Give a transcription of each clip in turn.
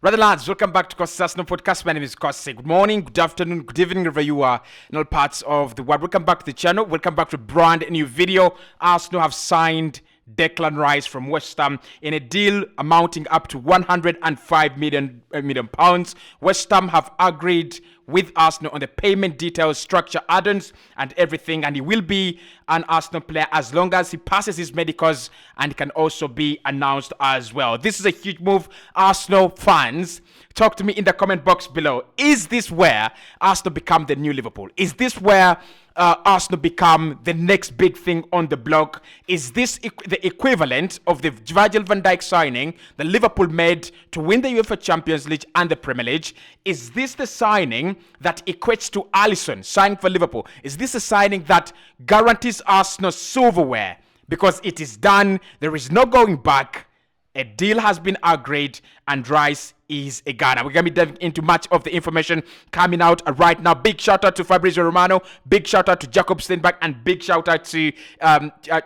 Brother lads, welcome back to Cossy Arsenal Podcast. My name is Cossy. Good morning, good afternoon, good evening, wherever you are in all parts of the world. Welcome back to the channel. Welcome back to a brand new video. Arsenal have signed Declan Rice from Westham in a deal amounting up to 105 million pounds. Westham have agreed with Arsenal on the payment details, structure, add-ons, and everything. And he will be an Arsenal player as long as he passes his medicals and can also be announced as well. This is a huge move. Arsenal fans, talk to me in the comment box below. Is this where Arsenal become the new Liverpool? Is this where Arsenal become the next big thing on the block? Is this the equivalent of the Virgil van Dijk signing that Liverpool made to win the UEFA Champions League and the Premier League? Is this the signing that equates to Alisson signing for Liverpool? Is this a signing that guarantees Arsenal silverware? Because it is done, there is no going back. A deal has been agreed and Rice is a Ghana. We're going to be diving into much of the information coming out right now. Big shout out to Fabrizio Romano, big shout out to Jacob Steinbach, and big shout out to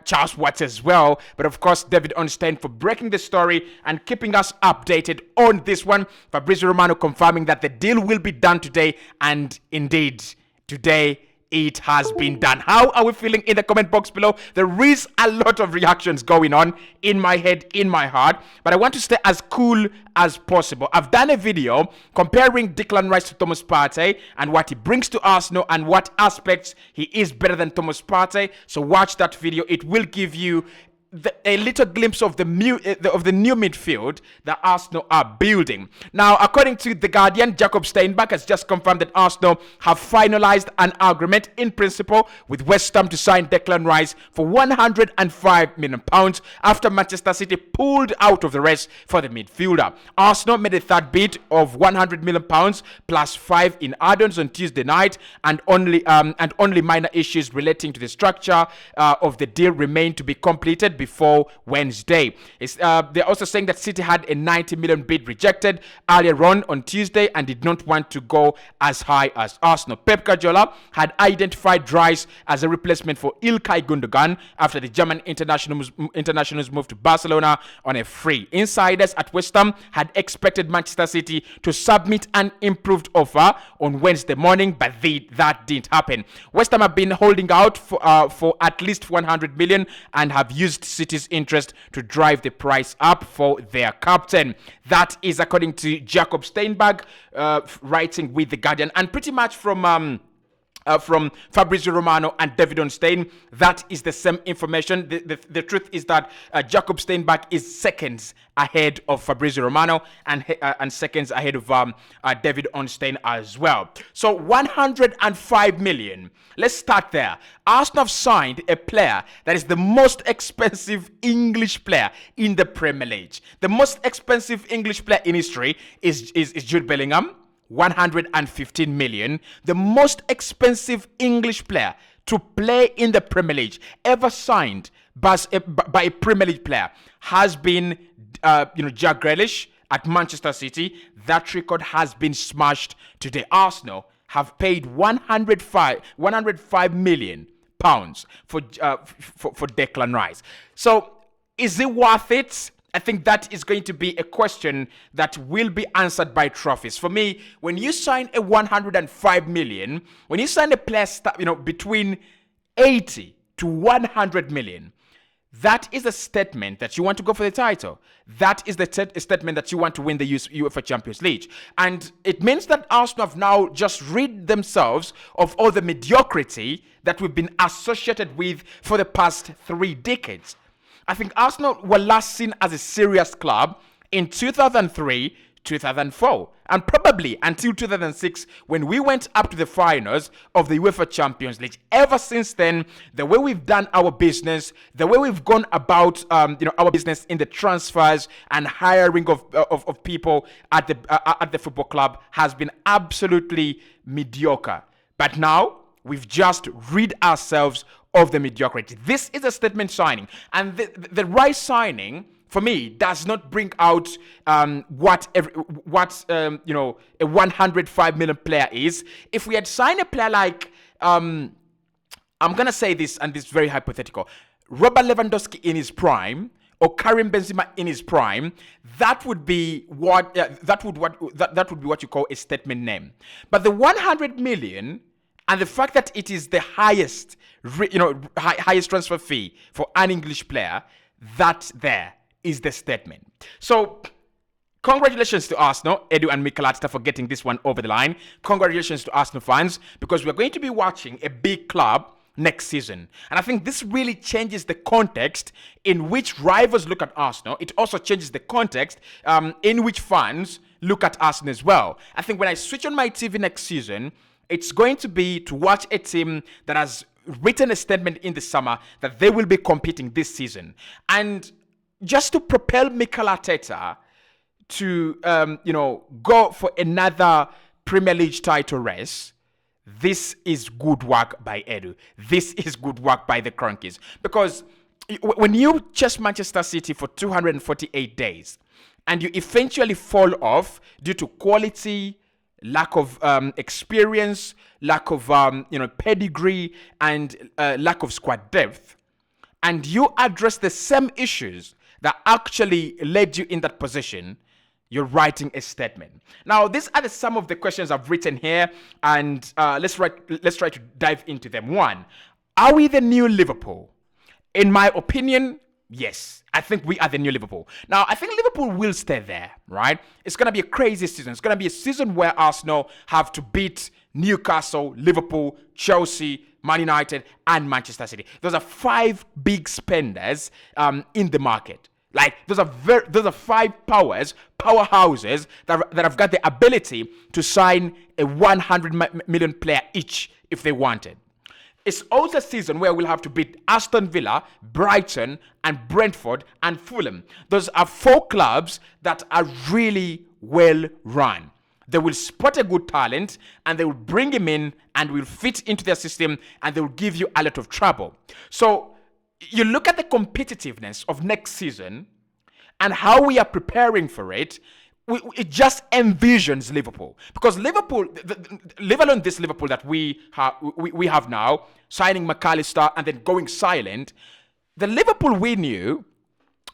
Charles Watts as well. But of course, David Ornstein for breaking the story and keeping us updated on this one. Fabrizio Romano confirming that the deal will be done today, and indeed, today it has been done. How are we feeling in the comment box below? There is a lot of reactions going on in my head, in my heart, but I want to stay as cool as possible. I've done a video comparing Declan Rice to Thomas Partey and what he brings to Arsenal and what aspects he is better than Thomas Partey. So watch that video. It will give you a little glimpse of the new midfield that Arsenal are building. Now, according to The Guardian, Jacob Steinbach has just confirmed that Arsenal have finalized an agreement in principle with Westham to sign Declan Rice for 105 million pounds after Manchester City pulled out of the race for the midfielder. Arsenal made a third bid of 100 million pounds plus 5 in add-ons on Tuesday night, and only minor issues relating to the structure of the deal remain to be completed before Wednesday. They're also saying that City had a 90 million bid rejected earlier on Tuesday and did not want to go as high as Arsenal. Pep Guardiola had identified Rice as a replacement for Ilkay Gundogan after the German internationals moved to Barcelona on a free. Insiders at West Ham had expected Manchester City to submit an improved offer on Wednesday morning, but that didn't happen. West Ham have been holding out for at least 100 million and have used City's interest to drive the price up for their captain. That is according to Jacob Steinbach, writing with The Guardian, and pretty much from Fabrizio Romano and David Ornstein, that is the same information. The truth is that Jacob Steinbach is seconds ahead of Fabrizio Romano and seconds ahead of David Ornstein as well. So 105 million. Let's start there. Arsenal have signed a player that is the most expensive English player in the Premier League. The most expensive English player in history is Jude Bellingham. 115 million. The most expensive English player to play in the Premier League ever signed by a Premier League player has been Jack Grealish at Manchester City. That record has been smashed today. Arsenal have paid 105 million pounds for Declan Rice. So is it worth it? I think that is going to be a question that will be answered by trophies. For me, when you sign a 105 million, when you sign a player, between 80 to 100 million, that is a statement that you want to go for the title. That is the statement that you want to win the UEFA Champions League. And it means that Arsenal have now just rid themselves of all the mediocrity that we've been associated with for the past 3 decades. I think Arsenal were last seen as a serious club in 2003, 2004, and probably until 2006 when we went up to the finals of the UEFA Champions League. Ever since then, the way we've done our business, the way we've gone about our business in the transfers and hiring of people at the football club has been absolutely mediocre. But now we've just rid ourselves of the mediocrity. This is a statement signing, and the Rice signing for me does not bring out what a 105 million player is. If we had signed a player like I'm gonna say this, and this is very hypothetical, Robert Lewandowski in his prime, or Karim Benzema in his prime, that would be what that would be what you call a statement name. But the 100 million and the fact that it is the highest, highest transfer fee for an English player, that there is the statement. So, congratulations to Arsenal, Edu and Mikel Arteta, for getting this one over the line. Congratulations to Arsenal fans, because we're going to be watching a big club next season. And I think this really changes the context in which rivals look at Arsenal. It also changes the context in which fans look at Arsenal as well. I think when I switch on my TV next season, it's going to be to watch a team that has written a statement in the summer that they will be competing this season. And just to propel Mikel Arteta to, go for another Premier League title race, this is good work by Edu. This is good work by the Cronkies. Because when you chase Manchester City for 248 days and you eventually fall off due to quality, lack of experience, lack of pedigree, and lack of squad depth, and you address the same issues that actually led you in that position, you're writing a statement. Now, these are some of the questions I've written here, and let's try to dive into them. One, are we the new Liverpool? In my opinion, yes. I think we are the new Liverpool. Now, I think Liverpool will stay there, right? It's going to be a crazy season. It's going to be a season where Arsenal have to beat Newcastle, Liverpool, Chelsea, Man United, and Manchester City. Those are 5 big spenders in the market. Like, those are 5 powerhouses that have got the ability to sign a 100 million player each if they wanted. It's also a season where we'll have to beat Aston Villa, Brighton, and Brentford, and Fulham. Those are 4 clubs that are really well run. They will spot a good talent, and they will bring him in, and will fit into their system, and they will give you a lot of trouble. So, you look at the competitiveness of next season and how we are preparing for it, it just envisions Liverpool. Because Liverpool, live alone this Liverpool that we have now, signing McAllister and then going silent, the Liverpool we knew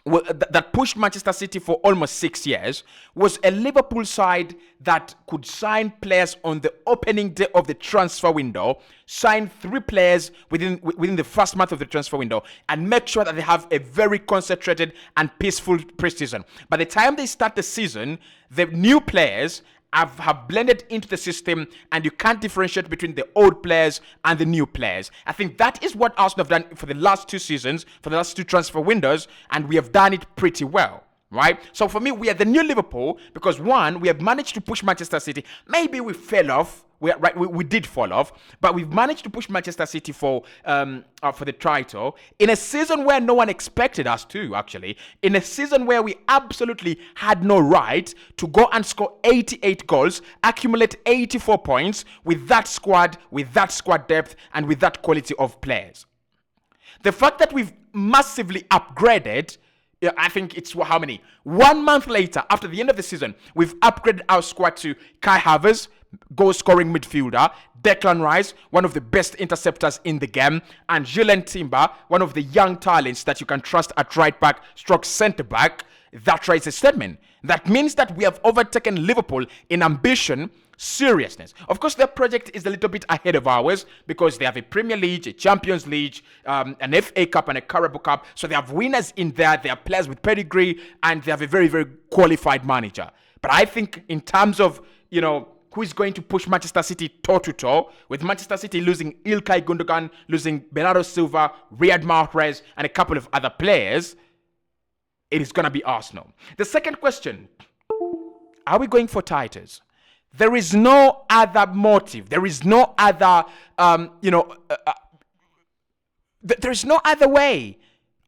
that pushed Manchester City for almost 6 years was a Liverpool side that could sign players on the opening day of the transfer window, sign 3 players within the first month of the transfer window, and make sure that they have a very concentrated and peaceful preseason. By the time they start the season, the new players have blended into the system, and you can't differentiate between the old players and the new players. I think that is what Arsenal have done for the last 2 seasons, for the last 2 transfer windows, and we have done it pretty well, right? So for me, we are the new Liverpool because, one, we have managed to push Manchester City. Maybe we fell off. We did fall off, but we've managed to push Manchester City for the title in a season where no one expected us to, actually. In a season where we absolutely had no right to go and score 88 goals, accumulate 84 points with that squad depth, and with that quality of players. The fact that we've massively upgraded, I think it's how many? 1 month later, after the end of the season, we've upgraded our squad to Kai Havertz, goal-scoring midfielder, Declan Rice, one of the best interceptors in the game, and Julian Timber, one of the young talents that you can trust at right back / centre back. That writes a statement. That means that we have overtaken Liverpool in ambition, seriousness. Of course, their project is a little bit ahead of ours because they have a Premier League, a Champions League, an FA Cup, and a Carabao Cup. So they have winners in there. They have players with pedigree, and they have a very, very qualified manager. But I think in terms of, who is going to push Manchester City toe-to-toe, with Manchester City losing Ilkay Gundogan, losing Bernardo Silva, Riyad Mahrez, and a couple of other players, it is going to be Arsenal. The second question, are we going for titles? There is no other motive. There is no other, there is no other way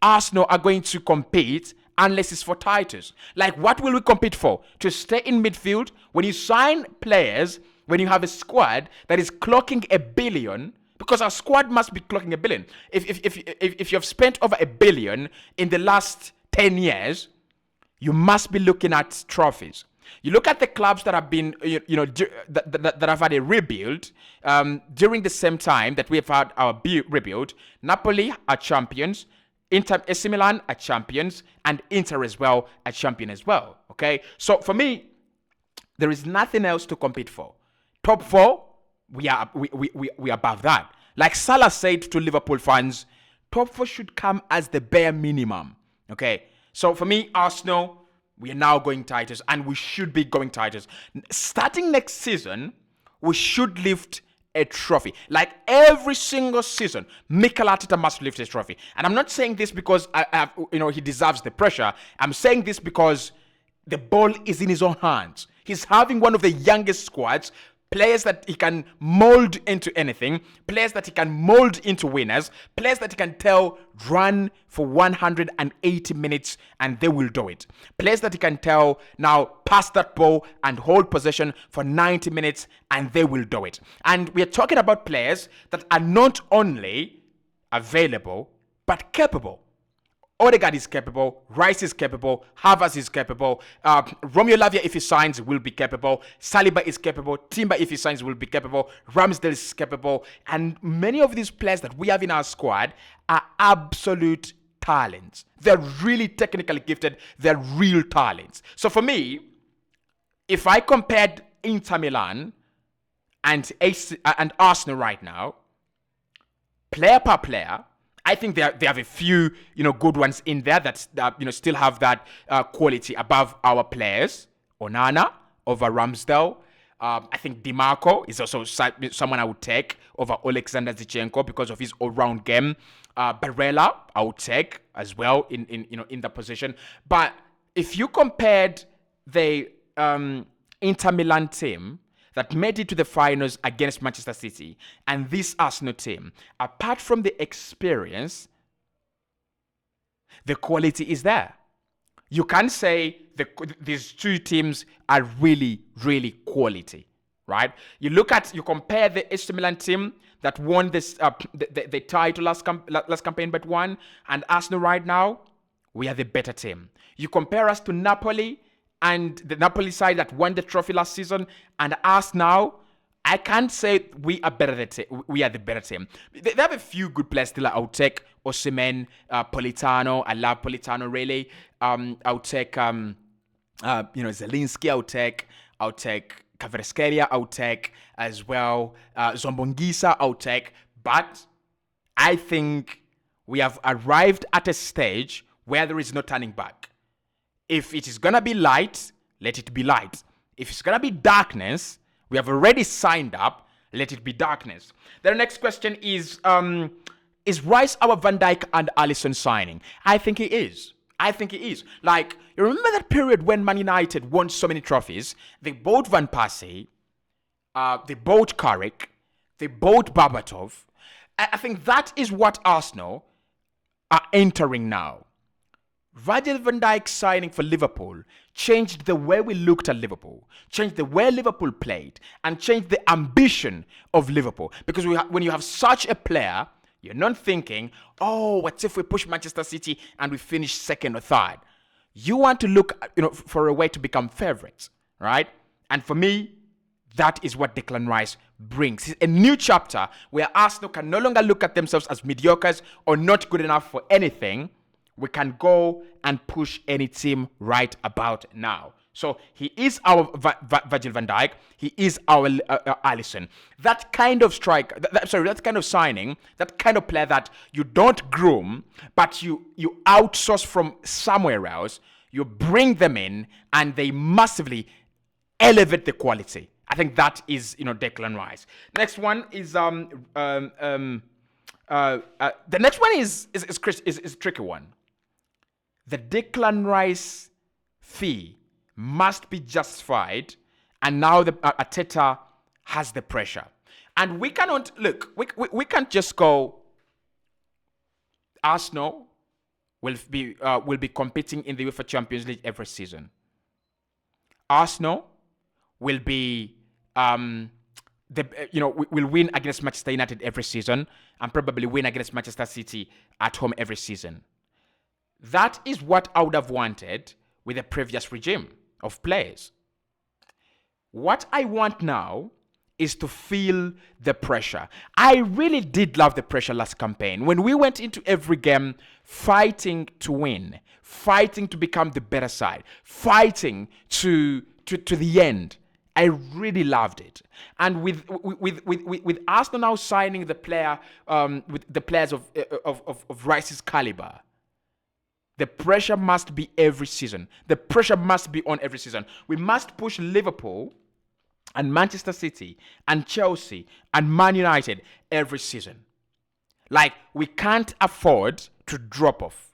Arsenal are going to compete unless it's for titles. Like, what will we compete for? To stay in midfield? When you sign players, when you have a squad that is clocking $1 billion, because our squad must be clocking $1 billion. If you have spent over $1 billion in the last 10 years, you must be looking at trophies. You look at the clubs that have been, that have had a rebuild during the same time that we have had our rebuild. Napoli are champions. Inter, AC Milan are champions, and Inter as well are champion as well. Okay, so for me, there is nothing else to compete for. Top four, we are above that. Like Salah said to Liverpool fans, top four should come as the bare minimum. Okay, so for me, Arsenal, we are now going titles, and we should be going titles. Starting next season, we should lift a trophy. Like every single season, Mikel Arteta must lift his trophy. And I'm not saying this because he deserves the pressure. I'm saying this because the ball is in his own hands. He's having one of the youngest squads, players that he can mold into anything, players that he can mold into winners, players that he can tell run for 180 minutes and they will do it. Players that he can tell now pass that ball and hold possession for 90 minutes and they will do it. And we are talking about players that are not only available but capable. Odegaard is capable, Rice is capable, Havertz is capable, Romeo Lavia, if he signs, will be capable, Saliba is capable, Timber, if he signs, will be capable, Ramsdale is capable, and many of these players that we have in our squad are absolute talents. They're really technically gifted, they're real talents. So for me, if I compared Inter Milan and Arsenal right now, player per player, I think they have a few, good ones in there that still have that quality above our players. Onana over Ramsdale. I think Dimarco is also someone I would take over Alexander Zinchenko because of his all-round game. Barella I would take as well in the position. But if you compared the Inter Milan team that made it to the finals against Manchester City and this Arsenal team, apart from the experience, the quality is there. You can say these two teams are really, really quality, right? You compare the AC Milan team that won this the title last campaign but won, and Arsenal right now, we are the better team. You compare us to Napoli, and the Napoli side that won the trophy last season, and us now, I can't say we are we are the better team. They have a few good players still. I would take Osimhen, Politano. I love Politano really. I would take Zelinski. I would take Kvaratskhelia. I would take as well Zombongisa. I would take. But I think we have arrived at a stage where there is no turning back. If it is going to be light, let it be light. If it's going to be darkness, we have already signed up, let it be darkness. The next question is Rice our Van Dijk and Alisson signing? I think he is. Like, you remember that period when Man United won so many trophies? They bought Van Persie, they bought Carrick, they bought Berbatov. I think that is what Arsenal are entering now. Virgil van Dijk signing for Liverpool changed the way we looked at Liverpool, changed the way Liverpool played, and changed the ambition of Liverpool. Because when you have such a player, you're not thinking, oh, what if we push Manchester City and we finish second or third? You want to look, for a way to become favorites, right? And for me, that is what Declan Rice brings. It's a new chapter where Arsenal can no longer look at themselves as mediocres or not good enough for anything. We can go and push any team right about now. So he is our Virgil van Dijk. He is our Alisson. That kind of that kind of signing, that kind of player that you don't groom, but you outsource from somewhere else. You bring them in, and they massively elevate the quality. I think that is Declan Rice. Next one is the next one is a tricky one. The Declan Rice fee must be justified, and now the Arteta has the pressure. And we cannot look. We can't just go. Arsenal will be competing in the UEFA Champions League every season. Arsenal will be will win against Manchester United every season, and probably win against Manchester City at home every season. That is what I would have wanted with the previous regime of players. What I want now is to feel the pressure. I really did love the pressure last campaign. When we went into every game fighting to win, fighting to become the better side, fighting to the end. I really loved it. And with Arsenal now signing the player with the players of Rice's caliber, the pressure must be every season. The pressure must be on every season. We must push Liverpool and Manchester City and Chelsea and Man United every season. Like, we can't afford to drop off.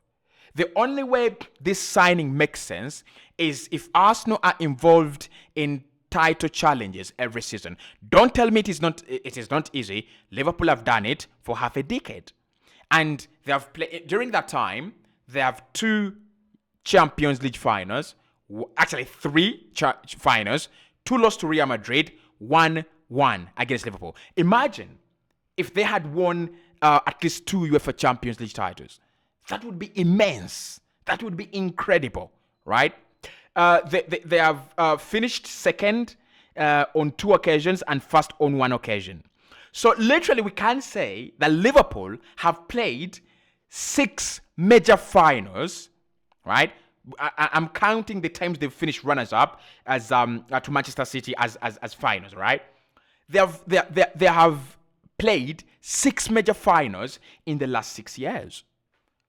The only way this signing makes sense is if Arsenal are involved in title challenges every season. Don't tell me it is not easy. Liverpool have done it for half a decade. And they have played during that time, they have 2 Champions League finals, actually 3 finals, 2 lost to Real Madrid, 1 against Liverpool. Imagine if they had won at least 2 UEFA Champions League titles. That would be immense. That would be incredible, right? They have finished second on 2 occasions and first on 1 occasion. So literally we can say that Liverpool have played 6 major finals, right? I'm counting the times they've finished runners-up as to Manchester City as finals, right? They have played 6 major finals in the last 6 years.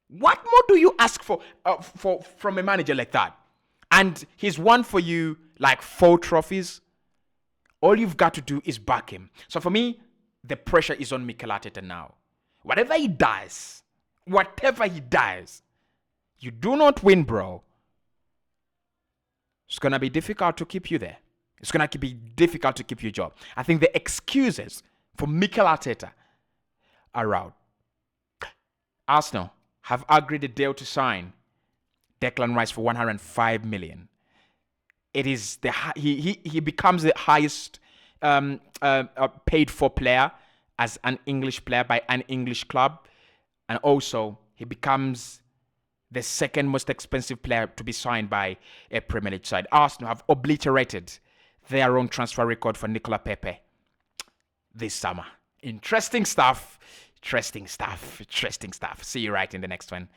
What more do you ask for from a manager like that? And he's won for you like 4 trophies. All you've got to do is back him. So for me, the pressure is on Mikel Arteta now. Whatever he does, you do not win, bro. It's going to be difficult to keep you there. It's going to be difficult to keep your job. I think the excuses for Mikel Arteta are out. Arsenal have agreed a deal to sign Declan Rice for 105 million. It is he becomes the highest paid for player as an English player by an English club, and also he becomes the second most expensive player to be signed by a Premier League side. Arsenal have obliterated their own transfer record for Nicola Pepe this summer. Interesting stuff. See you right in the next one.